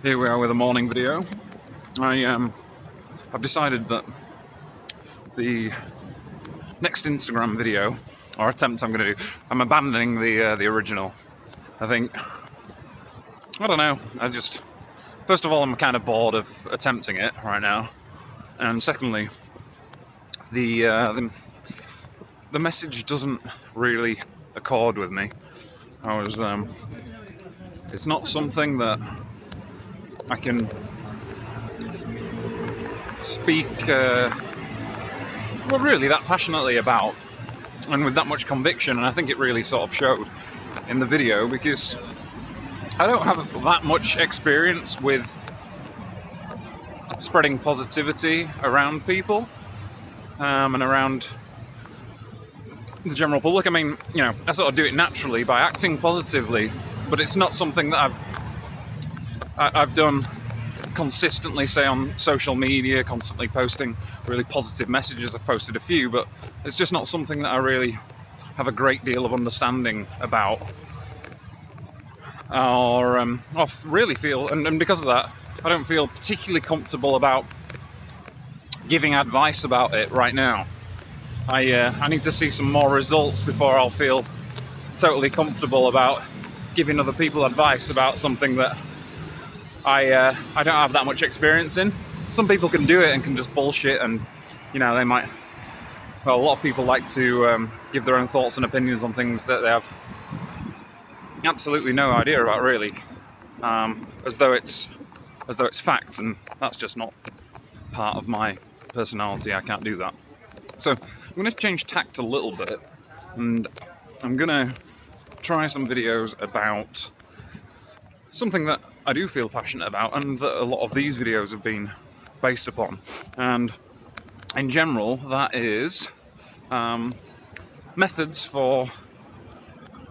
Here we are with a morning video. I've decided that the next Instagram video or attempt I'm going to do, I'm abandoning the original. I think, I don't know. First of all, I'm kind of bored of attempting it right now, and secondly, the message doesn't really accord with me. It's not something that I can speak really that passionately about and with that much conviction, and I think it really sort of showed in the video, because I don't have that much experience with spreading positivity around people and around the general public. I mean, you know, I sort of do it naturally by acting positively, but it's not something that I've done consistently, say on social media, constantly posting really positive messages. I've posted a few, but it's just not something that I really have a great deal of understanding about, or really feel, and because of that, I don't feel particularly comfortable about giving advice about it right now. I need to see some more results before I'll feel totally comfortable about giving other people advice about something that I don't have that much experience in. Some people can do it and can just bullshit, and you know, they might. Well, a lot of people like to give their own thoughts and opinions on things that they have absolutely no idea about, really, as though it's fact, and that's just not part of my personality. I can't do that. So I'm going to change tact a little bit, and I'm going to try some videos about something that I do feel passionate about, and that a lot of these videos have been based upon. And in general, that is methods for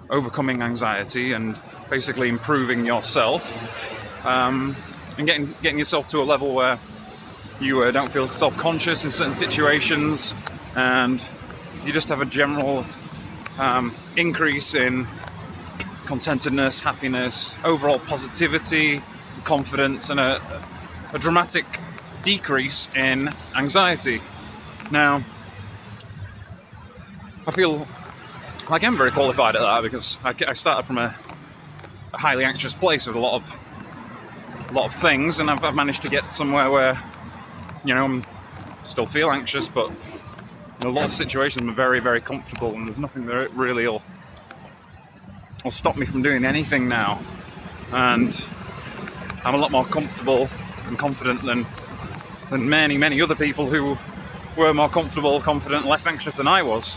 overcoming anxiety and basically improving yourself, and getting yourself to a level where you don't feel self-conscious in certain situations, and you just have a general increase in contentedness, happiness, overall positivity, confidence, and a dramatic decrease in anxiety. Now, I feel like I'm very qualified at that, because I started from a highly anxious place with a lot of things, and I've managed to get somewhere where, you know, I still feel anxious, but in a lot of situations I'm very, very comfortable, and there's nothing that really will stop me from doing anything now. And I'm a lot more comfortable and confident than many other people who were more comfortable, confident, less anxious than I was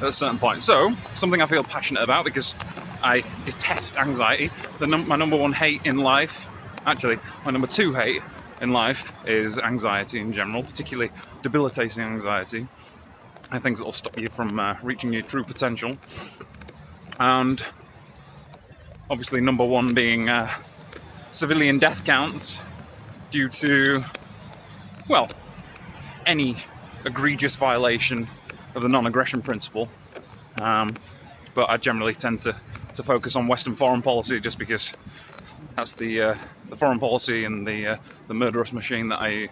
at a certain point. So, something I feel passionate about, because I detest anxiety. My number one hate in life, actually, my number two hate in life is anxiety in general, particularly debilitating anxiety, and things that will stop you from reaching your true potential. And obviously number one being civilian death counts due to, well, any egregious violation of the non-aggression principle. But I generally tend to focus on Western foreign policy, just because that's the foreign policy and the murderous machine that I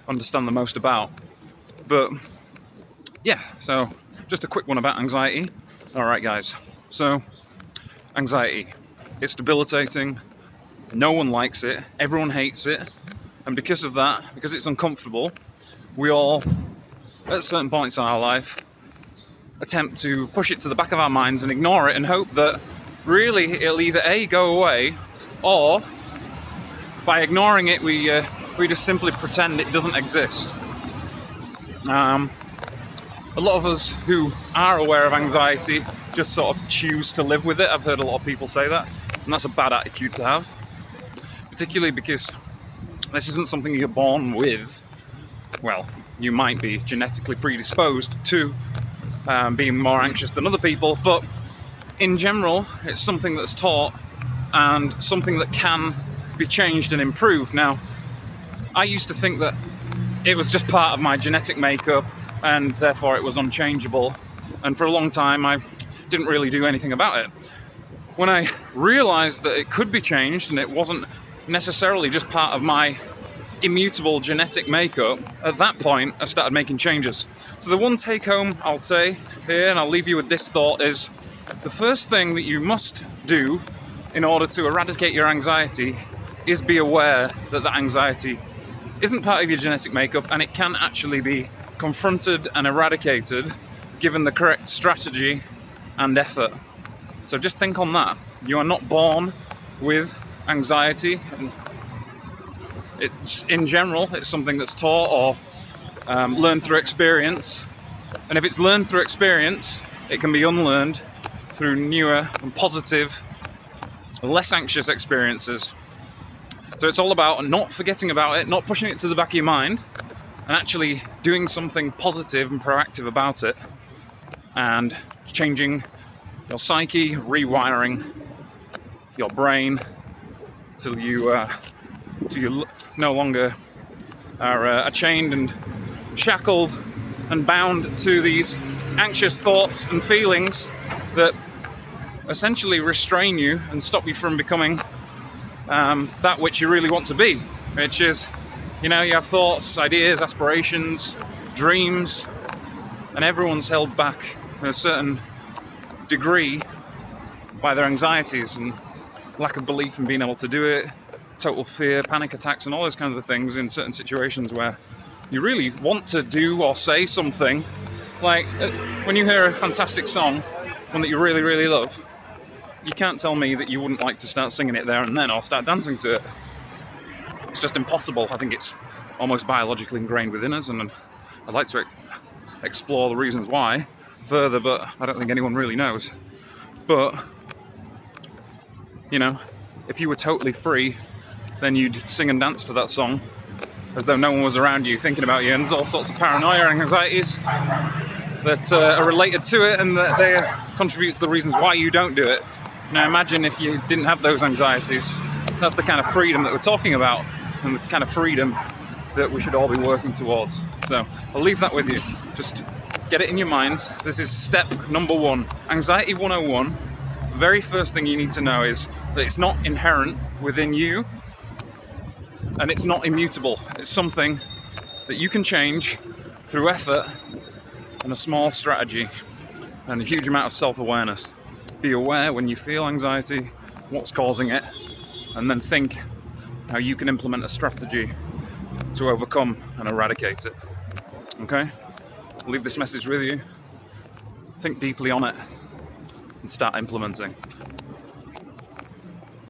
understand the most about. But yeah, so just a quick one about anxiety. Alright guys, so anxiety. It's debilitating, no one likes it, everyone hates it, and because of that, because it's uncomfortable, we all, at certain points in our life, attempt to push it to the back of our minds and ignore it and hope that really it'll either A, go away, or by ignoring it we just simply pretend it doesn't exist. A lot of us who are aware of anxiety just sort of choose to live with it. I've heard a lot of people say that, and that's a bad attitude to have, particularly because this isn't something you're born with. Well, you might be genetically predisposed to being more anxious than other people, but in general, it's something that's taught and something that can be changed and improved. Now, I used to think that it was just part of my genetic makeup, and therefore it was unchangeable, and for a long time I didn't really do anything about it. When I realized that it could be changed and it wasn't necessarily just part of my immutable genetic makeup, at that point I started making changes. So the one take home I'll say here, and I'll leave you with this thought, is the first thing that you must do in order to eradicate your anxiety is be aware that that anxiety isn't part of your genetic makeup, and it can actually be confronted and eradicated given the correct strategy and effort. So just think on that. You are not born with anxiety. In general, it's something that's taught or learned through experience. And if it's learned through experience, it can be unlearned through newer and positive, less anxious experiences. So it's all about not forgetting about it, not pushing it to the back of your mind, and actually doing something positive and proactive about it, and changing your psyche, rewiring your brain till you no longer are chained and shackled and bound to these anxious thoughts and feelings that essentially restrain you and stop you from becoming that which you really want to be, which is, you have thoughts, ideas, aspirations, dreams, and everyone's held back in a certain degree by their anxieties and lack of belief in being able to do it, total fear, panic attacks, and all those kinds of things in certain situations where you really want to do or say something. Like when you hear a fantastic song, one that you really, really love, you can't tell me that you wouldn't like to start singing it there and then or start dancing to it. It's just impossible. I think it's almost biologically ingrained within us, and I'd like to explore the reasons why further, but I don't think anyone really knows. But, if you were totally free, then you'd sing and dance to that song as though no one was around you thinking about you, and there's all sorts of paranoia and anxieties that are related to it, and that they contribute to the reasons why you don't do it. Now imagine if you didn't have those anxieties. That's the kind of freedom that we're talking about, and the kind of freedom that we should all be working towards. So I'll leave that with you. Just get it in your minds. This is step number 1. Anxiety 101. The very first thing you need to know is that it's not inherent within you, and it's not immutable. It's something that you can change through effort and a small strategy and a huge amount of self-awareness. Be aware when you feel anxiety, what's causing it, and then think how you can implement a strategy to overcome and eradicate it. Okay? I'll leave this message with you. Think deeply on it and start implementing.